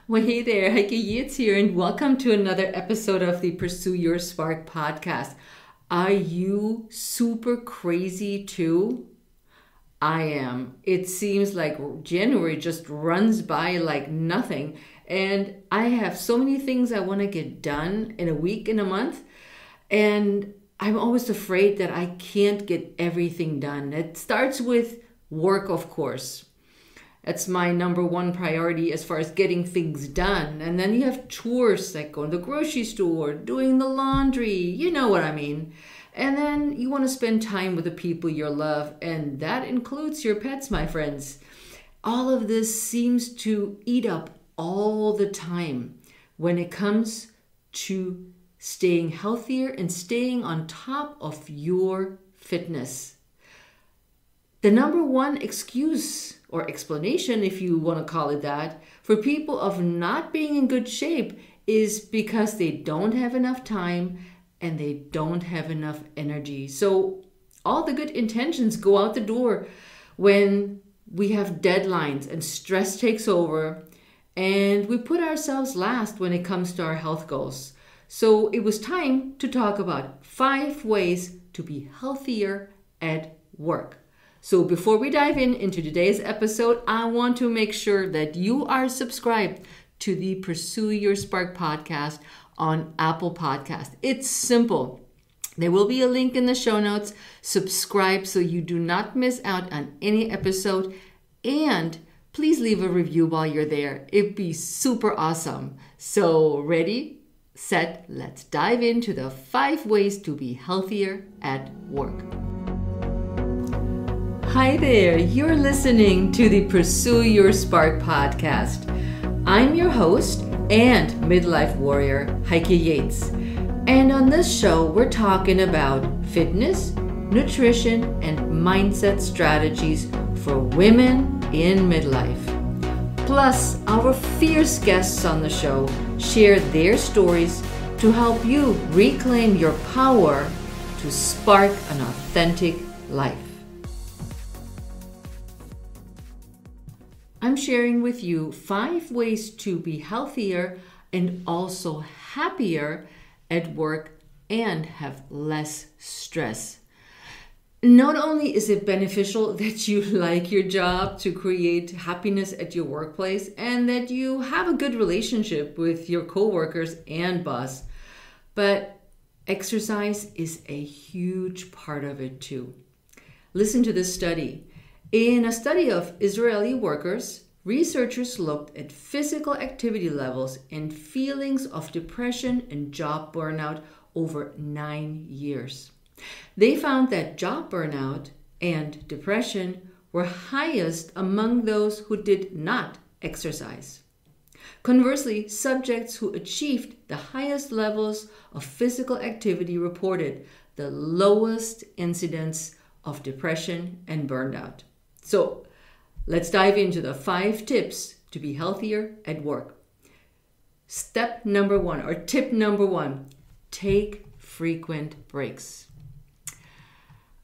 Well, hey there, Heike Yates here, and welcome to another episode of the Pursue Your Spark podcast. Are you super crazy too? I am. It seems like January just runs by like nothing, and I have so many things I want to get done in a week, in a month, and I'm always afraid that I can't get everything done. It starts with work, of course. That's my number one priority as far as getting things done. And then you have chores like going to the grocery store, doing the laundry, you know what I mean. And then you want to spend time with the people you love, and that includes your pets, my friends. All of this seems to eat up all the time when it comes to staying healthier and staying on top of your fitness. The number one excuse or explanation, if you want to call it that, for people of not being in good shape is because they don't have enough time and they don't have enough energy. So all the good intentions go out the door when we have deadlines and stress takes over and we put ourselves last when it comes to our health goals. So it was time to talk about 5 ways to be healthier at work. So before we dive into today's episode, I want to make sure that you are subscribed to the Pursue Your Spark podcast on Apple Podcast. It's simple. There will be a link in the show notes. Subscribe so you do not miss out on any episode. And please leave a review while you're there. It'd be super awesome. So ready, set, let's dive into the 5 ways to be healthier at work. Hi there, you're listening to the Pursue Your Spark podcast. I'm your host and midlife warrior, Heike Yates. And on this show, we're talking about fitness, nutrition, and mindset strategies for women in midlife. Plus, our fierce guests on the show share their stories to help you reclaim your power to spark an authentic life. I'm sharing with you 5 ways to be healthier and also happier at work and have less stress. Not only is it beneficial that you like your job to create happiness at your workplace and that you have a good relationship with your coworkers and boss, but exercise is a huge part of it too. Listen to this study. In a study of Israeli workers, researchers looked at physical activity levels and feelings of depression and job burnout over 9 years. They found that job burnout and depression were highest among those who did not exercise. Conversely, subjects who achieved the highest levels of physical activity reported the lowest incidence of depression and burnout. So let's dive into the 5 tips to be healthier at work. Tip number 1, take frequent breaks.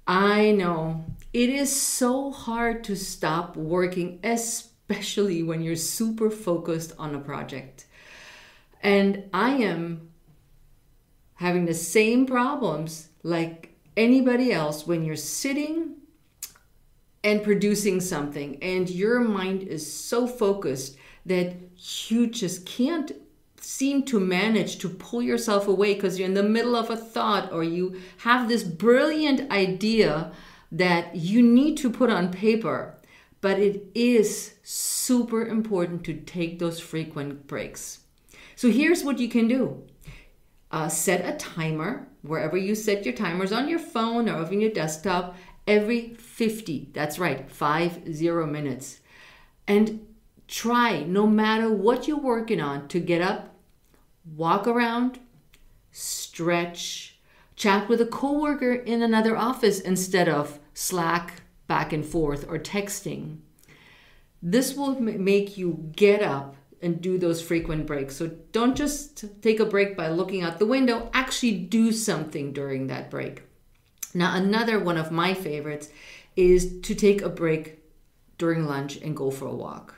I know it is so hard to stop working, especially when you're super focused on a project. And I am having the same problems like anybody else when you're sitting and producing something and your mind is so focused that you just can't seem to manage to pull yourself away because you're in the middle of a thought or you have this brilliant idea that you need to put on paper. But it is super important to take those frequent breaks. So here's what you can do. Set a timer, wherever you set your timers, on your phone or on your desktop, every 50, that's right, 50 minutes. And try, no matter what you're working on, to get up, walk around, stretch, chat with a coworker in another office instead of Slack back and forth or texting. This will make you get up and do those frequent breaks. So don't just take a break by looking out the window, actually do something during that break. Now, another one of my favorites is to take a break during lunch and go for a walk.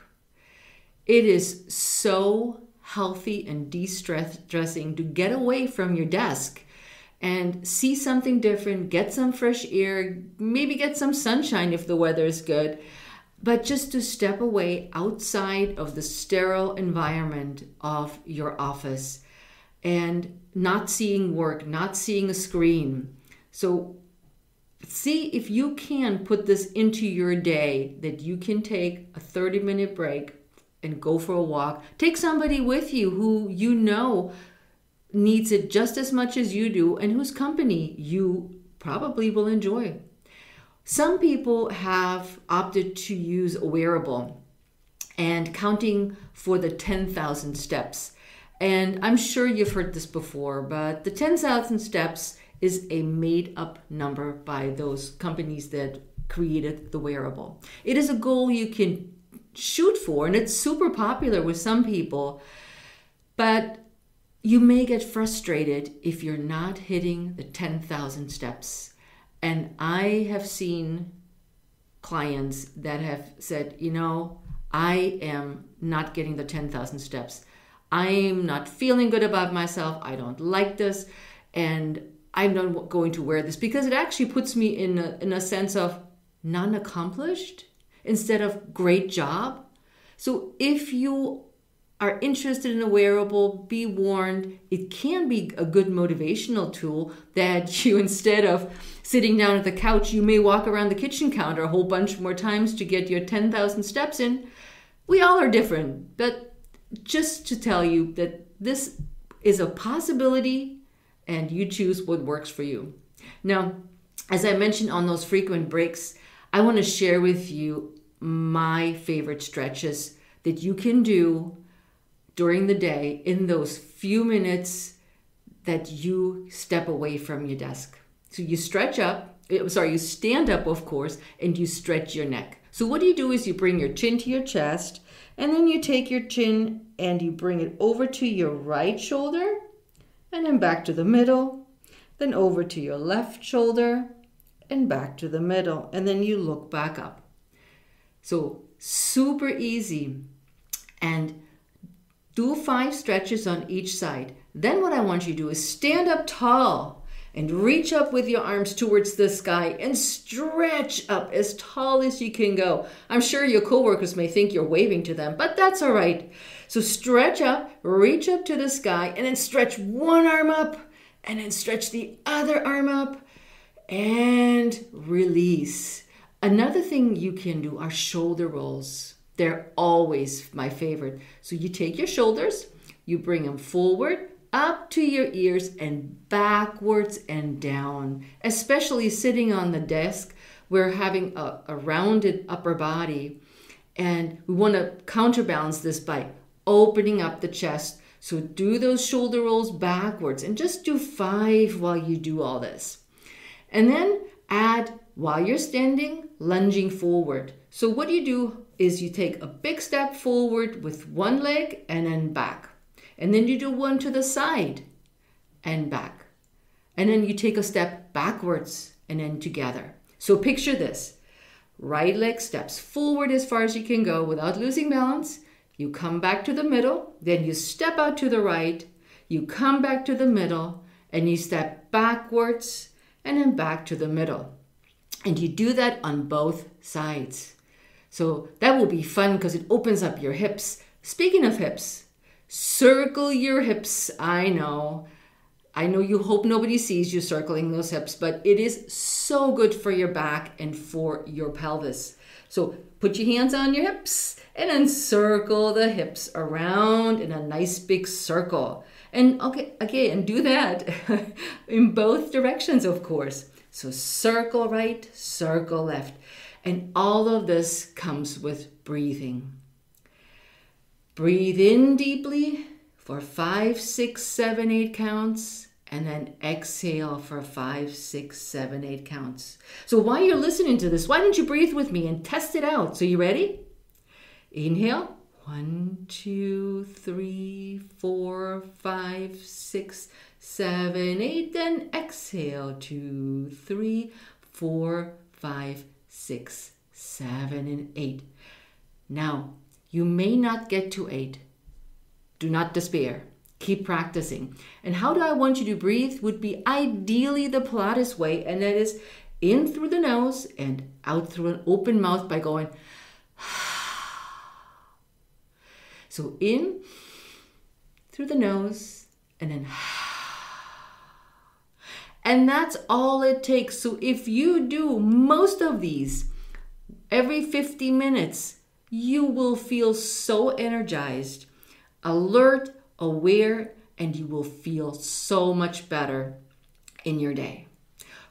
It is so healthy and de-stressing to get away from your desk and see something different, get some fresh air, maybe get some sunshine if the weather is good, but just to step away outside of the sterile environment of your office and not seeing work, not seeing a screen. So see if you can put this into your day, that you can take a 30-minute break and go for a walk. Take somebody with you who you know needs it just as much as you do and whose company you probably will enjoy. Some people have opted to use a wearable and counting for the 10,000 steps. And I'm sure you've heard this before, but the 10,000 steps is a made-up number by those companies that created the wearable. It is a goal you can shoot for, and it's super popular with some people, but you may get frustrated if you're not hitting the 10,000 steps. And I have seen clients that have said, I am not getting the 10,000 steps. I'm not feeling good about myself. I don't like this. And I'm not going to wear this because it actually puts me in a sense of non-accomplished instead of great job. So if you are interested in a wearable, be warned, it can be a good motivational tool that you, instead of sitting down at the couch, you may walk around the kitchen counter a whole bunch more times to get your 10,000 steps in. We all are different, but just to tell you that this is a possibility and you choose what works for you. Now, as I mentioned on those frequent breaks, I want to share with you my favorite stretches that you can do during the day in those few minutes that you step away from your desk. So you stand up, of course, and you stretch your neck. So what you do is you bring your chin to your chest, and then you take your chin and you bring it over to your right shoulder, and then back to the middle, then over to your left shoulder, and back to the middle, and then you look back up. So super easy. And do 5 stretches on each side. Then what I want you to do is stand up tall and reach up with your arms towards the sky and stretch up as tall as you can go. I'm sure your coworkers may think you're waving to them, but that's all right. So stretch up, reach up to the sky, and then stretch one arm up, and then stretch the other arm up, and release. Another thing you can do are shoulder rolls. They're always my favorite. So you take your shoulders, you bring them forward, up to your ears, and backwards and down. Especially sitting on the desk, we're having a rounded upper body. And we want to counterbalance this by opening up the chest. So do those shoulder rolls backwards and just do 5 while you do all this. And then add, while you're standing, lunging forward. So what you do is you take a big step forward with one leg and then back. And then you do one to the side and back. And then you take a step backwards and then together. So picture this. Right leg steps forward as far as you can go without losing balance. You come back to the middle, then you step out to the right, you come back to the middle, and you step backwards and then back to the middle. And you do that on both sides. So that will be fun because it opens up your hips. Speaking of hips, circle your hips. I know you hope nobody sees you circling those hips, but it is so good for your back and for your pelvis. So put your hands on your hips and then circle the hips around in a nice big circle. And and do that in both directions, of course. So circle right, circle left. And all of this comes with breathing. Breathe in deeply for 5, 6, 7, 8 counts. And then exhale for 5, 6, 7, 8 counts. So while you're listening to this, why don't you breathe with me and test it out? So you ready? Inhale. 1, 2, 3, 4, 5, 6, 7, 8. Then exhale. 2, 3, 4, 5, 6, 7, and 8. Now, You may not get to 8. Do not despair. Keep practicing. And how do I want you to breathe would be ideally the Pilates way, and that is in through the nose and out through an open mouth by going. So in through the nose and then. And that's all it takes. So if you do most of these every 50 minutes, you will feel so energized, alert, aware, and you will feel so much better in your day.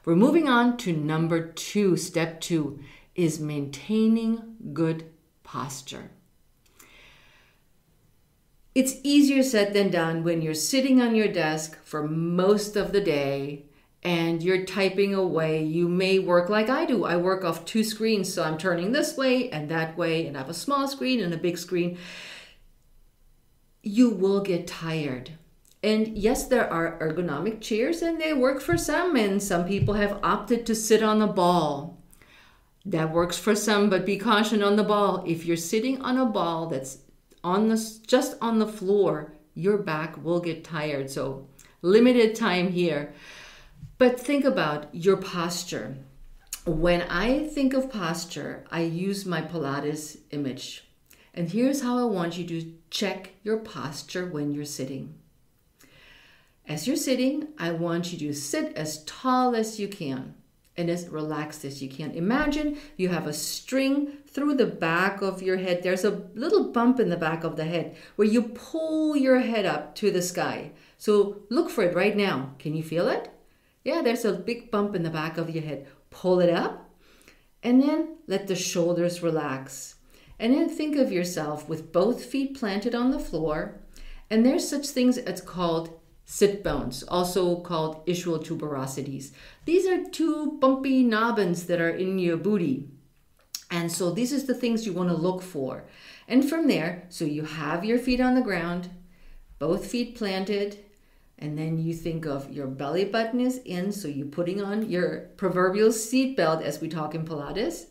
We're moving on to number 2. Step 2 is maintaining good posture. It's easier said than done when you're sitting on your desk for most of the day and you're typing away. You may work like I do. I work off 2 screens, so I'm turning this way and that way, and I have a small screen and a big screen. You will get tired. And yes, there are ergonomic chairs and they work for some, and some people have opted to sit on a ball. That works for some, but be cautioned on the ball. If you're sitting on a ball that's just on the floor, your back will get tired. So limited time here. But think about your posture. When I think of posture, I use my Pilates image. And here's how I want you to check your posture when you're sitting. As you're sitting, I want you to sit as tall as you can and as relaxed as you can. Imagine you have a string through the back of your head. There's a little bump in the back of the head where you pull your head up to the sky. So look for it right now. Can you feel it? Yeah, there's a big bump in the back of your head. Pull it up and then let the shoulders relax. And then think of yourself with both feet planted on the floor. And there's such things as called sit bones, also called ischial tuberosities. These are 2 bumpy nobbins that are in your booty. And so these are the things you want to look for. And from there, so you have your feet on the ground, both feet planted, and then you think of your belly button is in, so you're putting on your proverbial seat belt as we talk in Pilates.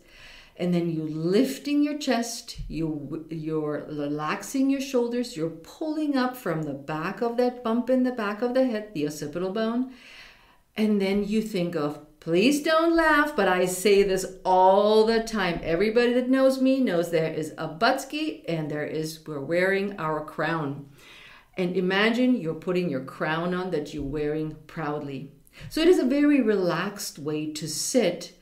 And then you lifting your chest, you're relaxing your shoulders, you're pulling up from the back of that bump in the back of the head, the occipital bone. And then you think of, please don't laugh, but I say this all the time. Everybody that knows me knows there is a buttski and we're wearing our crown. And imagine you're putting your crown on that you're wearing proudly. So it is a very relaxed way to sit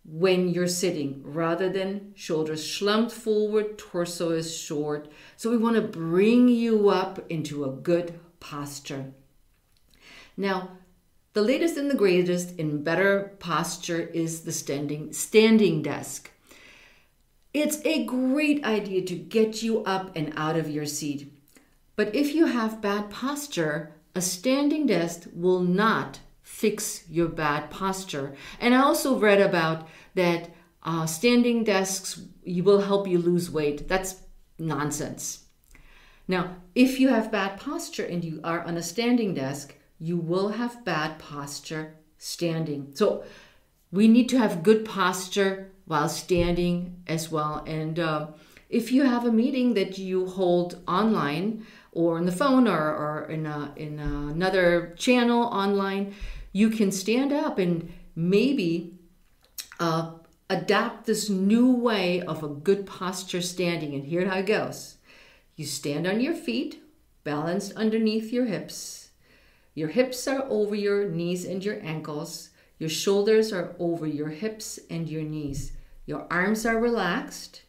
when you're sitting, rather than shoulders slumped forward, torso is short. So we want to bring you up into a good posture. Now, the latest and the greatest in better posture is the standing desk. It's a great idea to get you up and out of your seat. But if you have bad posture, a standing desk will not fix your bad posture. And I also read about that standing desks will help you lose weight. That's nonsense. Now, if you have bad posture and you are on a standing desk, you will have bad posture standing. So we need to have good posture while standing as well. And if you have a meeting that you hold online or on the phone or in another channel online, you can stand up and maybe adapt this new way of a good posture standing. And here's how it goes. You stand on your feet, balanced underneath your hips. Your hips are over your knees and your ankles. Your shoulders are over your hips and your knees. Your arms are relaxed.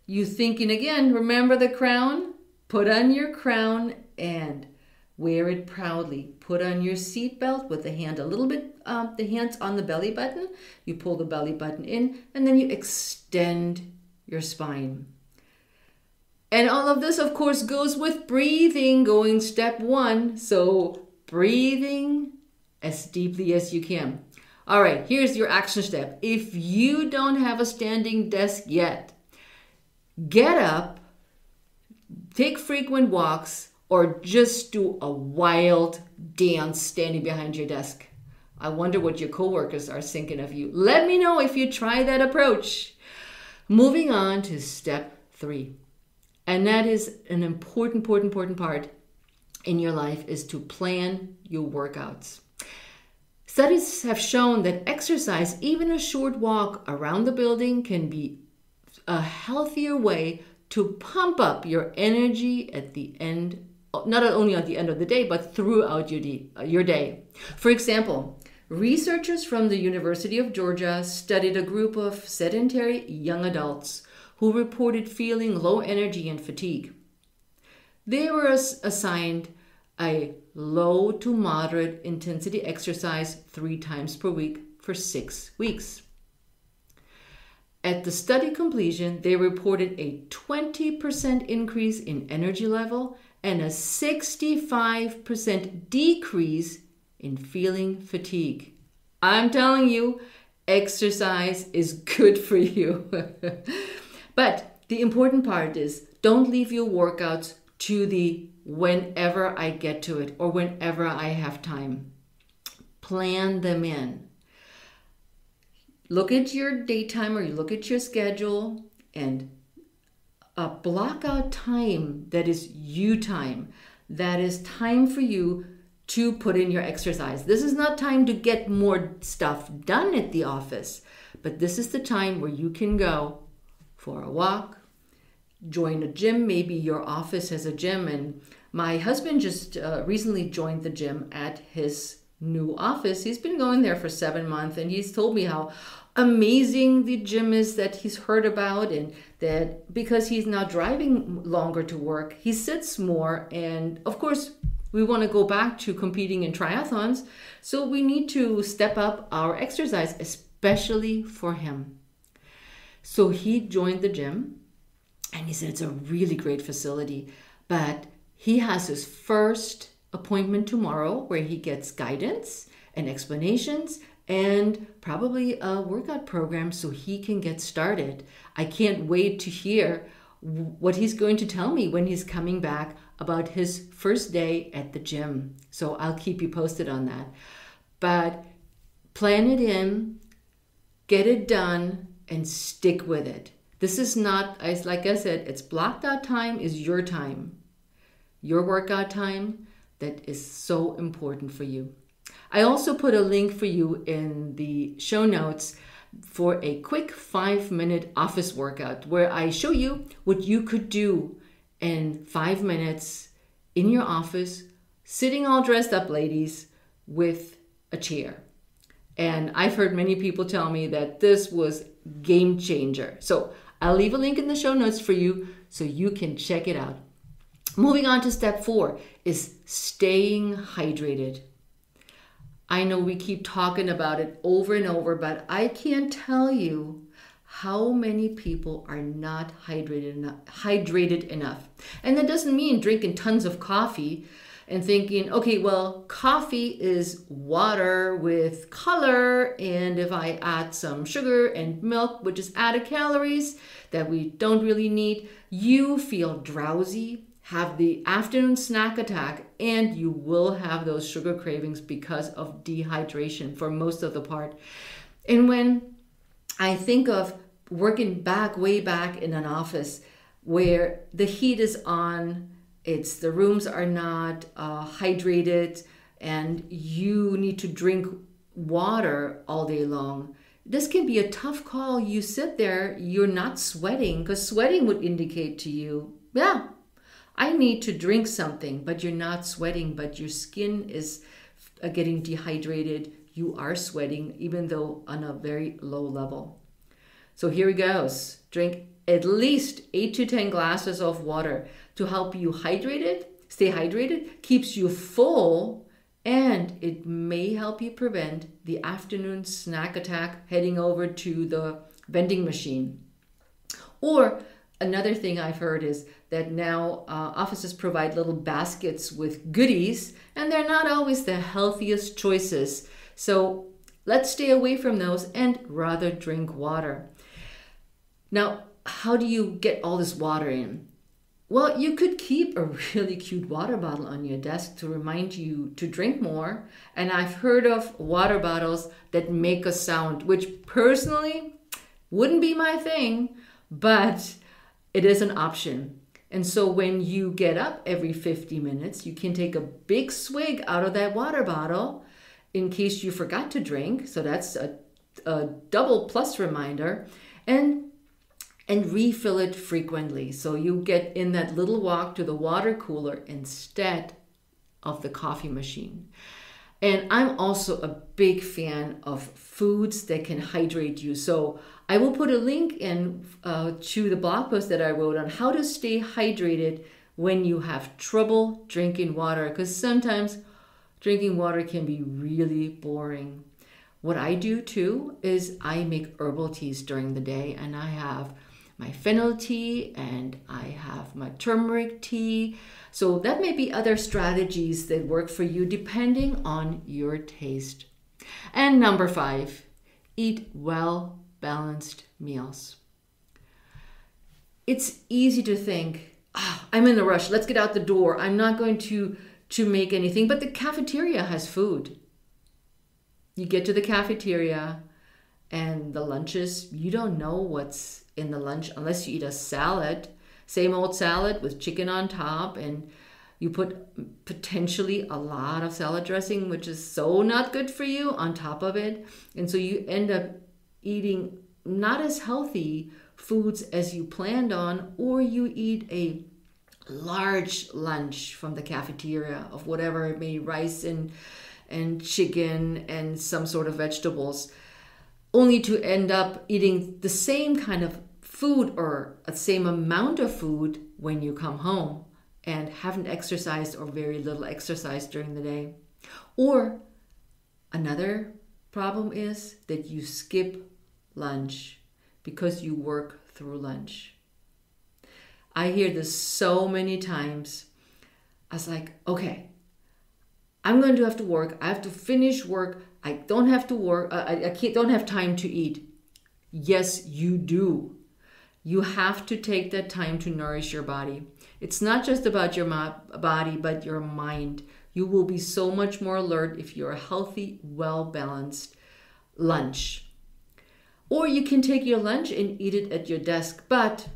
You thinking again, remember the crown? Put on your crown and wear it proudly. Put on your seatbelt with the hand a little bit, the hands on the belly button. You pull the belly button in and then you extend your spine. And all of this, of course, goes with breathing, going step 1. So breathing as deeply as you can. All right, here's your action step. If you don't have a standing desk yet, get up, take frequent walks, or just do a wild dance standing behind your desk. I wonder what your coworkers are thinking of you. Let me know if you try that approach. Moving on to step 3. And that is an important part in your life, is to plan your workouts. Studies have shown that exercise, even a short walk around the building, can be a healthier way to pump up your energy at the end, not only at the end of the day, but throughout your day. For example, researchers from the University of Georgia studied a group of sedentary young adults who reported feeling low energy and fatigue. They were assigned a low to moderate intensity exercise 3 times per week for 6 weeks. At the study completion, they reported a 20% increase in energy level and a 65% decrease in feeling fatigue. I'm telling you, exercise is good for you. But the important part is, don't leave your workouts to the whenever I get to it or whenever I have time. Plan them in. Look at your daytime, or you look at your schedule, and block out time that is you time. That is time for you to put in your exercise. This is not time to get more stuff done at the office, but this is the time where you can go for a walk, join a gym. Maybe your office has a gym, and my husband just recently joined the gym at his new office. He's been going there for 7 months, and he's told me how amazing the gym is that he's heard about, and that because he's now driving longer to work, he sits more. And of course, we want to go back to competing in triathlons, so we need to step up our exercise, especially for him. So he joined the gym, and he said it's a really great facility, but he has his first appointment tomorrow where he gets guidance and explanations and probably a workout program so he can get started. I can't wait to hear what he's going to tell me when he's coming back about his first day at the gym. So I'll keep you posted on that. But plan it in, get it done, and stick with it. This is not, like I said, it's blocked out time is your time. Your workout time that is so important for you. I also put a link for you in the show notes for a quick 5-minute office workout where I show you what you could do in 5 minutes in your office, sitting all dressed up, ladies, with a chair. And I've heard many people tell me that this was game changer. So I'll leave a link in the show notes for you so you can check it out. Moving on to step 4 is staying hydrated. I know we keep talking about it over and over, but I can't tell you how many people are not hydrated enough. And that doesn't mean drinking tons of coffee and thinking, okay, well, coffee is water with color, and if I add some sugar and milk, which is added calories that we don't really need, you feel drowsy, have the afternoon snack attack, and you will have those sugar cravings because of dehydration for most of the part. And when I think of working way back in an office where the heat is on, the rooms are not hydrated, and you need to drink water all day long. This can be a tough call. You sit there, you're not sweating, because sweating would indicate to you, yeah, I need to drink something, but you're not sweating, but your skin is getting dehydrated. You are sweating, even though on a very low level. So here it goes. Drink at least 8 to 10 glasses of water to help you stay hydrated, keeps you full, and it may help you prevent the afternoon snack attack heading over to the vending machine. Or another thing I've heard is that now offices provide little baskets with goodies, and they're not always the healthiest choices. So let's stay away from those and rather drink water. Now, how do you get all this water in? Well, you could keep a really cute water bottle on your desk to remind you to drink more. And I've heard of water bottles that make a sound, which personally wouldn't be my thing, but it is an option. And so when you get up every 50 minutes, you can take a big swig out of that water bottle in case you forgot to drink. So that's a double plus reminder. And refill it frequently. So you get in that little walk to the water cooler instead of the coffee machine. And I'm also a big fan of foods that can hydrate you. So I will put a link in to the blog post that I wrote on how to stay hydrated when you have trouble drinking water, because sometimes drinking water can be really boring. What I do too is I make herbal teas during the day, and I have my fennel tea and I have my turmeric tea. So that may be other strategies that work for you depending on your taste. And number 5, eat well-balanced meals. It's easy to think, I'm in a rush, let's get out the door. I'm not going to make anything, but the cafeteria has food. You get to the cafeteria and the lunches, you don't know what's in the lunch unless you eat a salad, same old salad with chicken on top, and you put potentially a lot of salad dressing, which is so not good for you, on top of it. And so you end up eating not as healthy foods as you planned on, or you eat a large lunch from the cafeteria of whatever it may be, rice and chicken and some sort of vegetables, only to end up eating the same kind of food or the same amount of food when you come home and haven't exercised or very little exercise during the day. Or another problem is that you skip lunch because you work through lunch. I hear this so many times. I was like, okay, I'm going to have to work. I have to finish work. I don't have to work. Don't have time to eat. Yes, you do. You have to take that time to nourish your body. It's not just about your body, but your mind. You will be so much more alert if you're a healthy, well-balanced lunch. Or you can take your lunch and eat it at your desk, but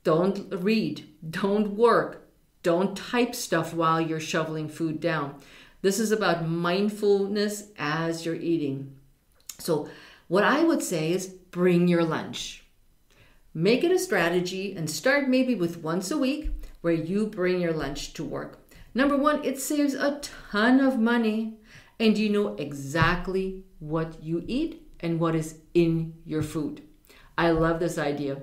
don't read, don't work, don't type stuff while you're shoveling food down. This is about mindfulness as you're eating. So what I would say is bring your lunch. Make it a strategy and start maybe with once a week where you bring your lunch to work. Number 1, it saves a ton of money and you know exactly what you eat and what is in your food. I love this idea.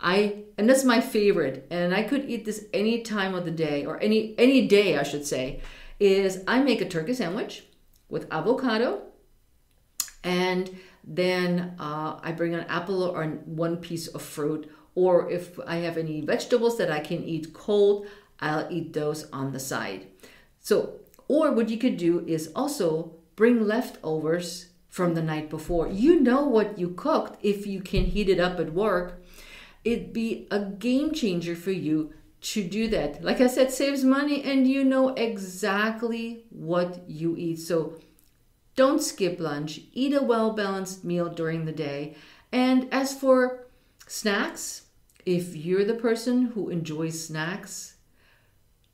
And that's my favorite, and I could eat this any time of the day, or any day I should say, is I make a turkey sandwich with avocado, and then I bring an apple or one piece of fruit, or if I have any vegetables that I can eat cold, I'll eat those on the side. So, or what you could do is also bring leftovers from the night before. You know what you cooked if you can heat it up at work. It'd be a game changer for you to do that. Like I said, saves money and you know exactly what you eat. So don't skip lunch. Eat a well-balanced meal during the day. And as for snacks, if you're the person who enjoys snacks,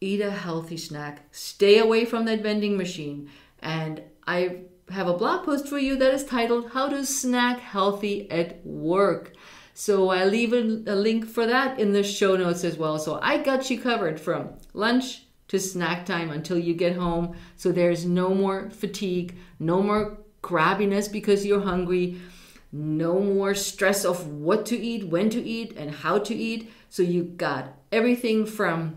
eat a healthy snack. Stay away from that vending machine. And I have a blog post for you that is titled How to Snack Healthy at Work. So I leave a link for that in the show notes as well. So I got you covered from lunch to snack time until you get home. So there's no more fatigue, no more crabbiness because you're hungry, no more stress of what to eat, when to eat, and how to eat. So you got everything from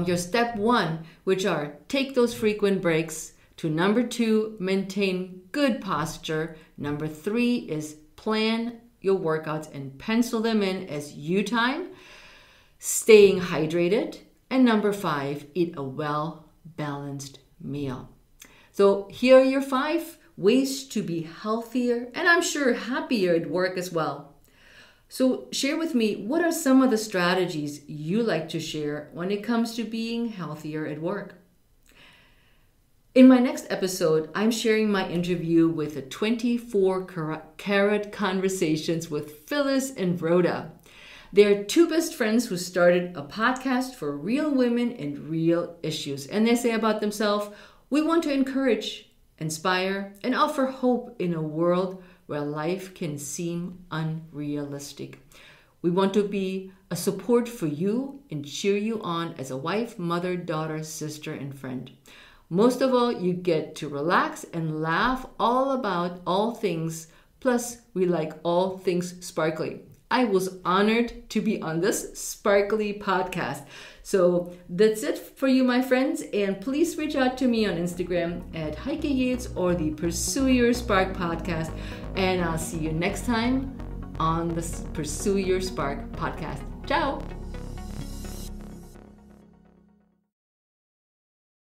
your step 1, which are take those frequent breaks, to number 2, maintain good posture. Number 3 is plan your workouts and pencil them in as you time, staying hydrated, and number 5, eat a well-balanced meal. So here are your 5 ways to be healthier and I'm sure happier at work as well. So share with me, what are some of the strategies you like to share when it comes to being healthier at work? In my next episode, I'm sharing my interview with the 24 Karat Conversations with Phyllis and Rhoda. They're two best friends who started a podcast for real women and real issues. And they say about themselves, we want to encourage, inspire, and offer hope in a world where life can seem unrealistic. We want to be a support for you and cheer you on as a wife, mother, daughter, sister, and friend. Most of all, you get to relax and laugh all about all things. Plus, we like all things sparkly. I was honored to be on this sparkly podcast. So that's it for you, my friends. And please reach out to me on Instagram at Heike Yates or the Pursue Your Spark podcast. And I'll see you next time on the Pursue Your Spark podcast. Ciao.